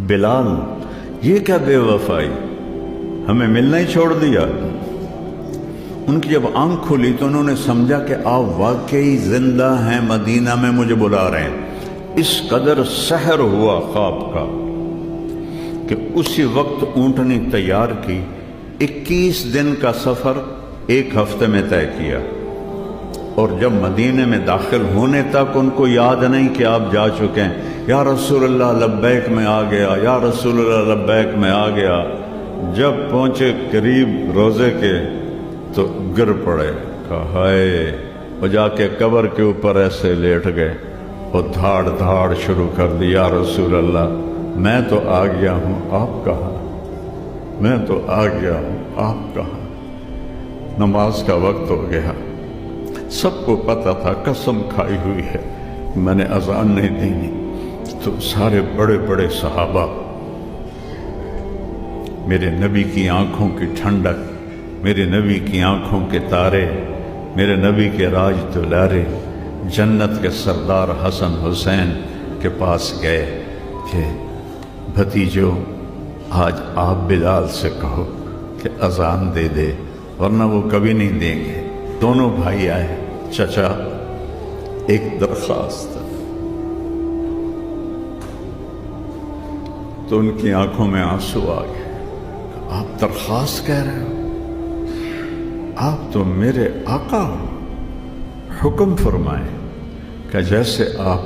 بلال یہ کیا بے وفائی، ہمیں ملنا ہی چھوڑ دیا۔ ان کی جب آنکھ کھلی تو انہوں نے سمجھا کہ آپ واقعی زندہ ہیں، مدینہ میں مجھے بلا رہے ہیں۔ اس قدر سحر ہوا خواب کا کہ اسی وقت اونٹنی تیار کی، 21 دن کا سفر 1 ہفتے میں طے کیا، اور جب مدینے میں داخل ہونے تک ان کو یاد نہیں کہ آپ جا چکے ہیں۔ یا رسول اللہ لبیک میں آ گیا، یا رسول اللہ لبیک میں آ گیا۔ جب پہنچے قریب روزے کے تو گر پڑے، کہا ہائے، وہ جا کے قبر کے اوپر ایسے لیٹ گئے اور دھاڑ دھاڑ شروع کر دی، یا رسول اللہ میں تو آ گیا ہوں، آپ کہاں؟ میں تو آ گیا ہوں، آپ کہاں؟ نماز کا وقت ہو گیا، سب کو پتہ تھا، قسم کھائی ہوئی ہے میں نے اذان نہیں دینی۔ تو سارے بڑے بڑے صحابہ، میرے نبی کی آنکھوں کی ٹھنڈک، میرے نبی کی آنکھوں کے تارے، میرے نبی کے راج دلارے، جنت کے سردار حسن حسین کے پاس گئے کہ بھتیجو آج آپ بلال سے کہو کہ اذان دے دے، ورنہ وہ کبھی نہیں دیں گے۔ دونوں بھائی آئے، چچا ایک درخواست۔ تو ان کی آنکھوں میں آنسو آ گئے۔ آپ درخواست کہہ رہے ہو؟ آپ تو میرے آقا ہو، حکم فرمائیں کہ جیسے آپ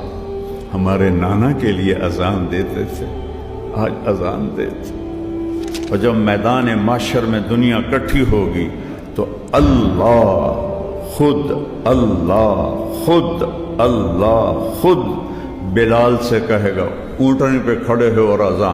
ہمارے نانا کے لیے اذان دیتے تھے آج اذان دیتے۔ اور جب میدان محشر میں دنیا اکٹھی ہوگی تو اللہ خود بلال سے کہے گا، اونٹنی پہ کھڑے ہو اور اذان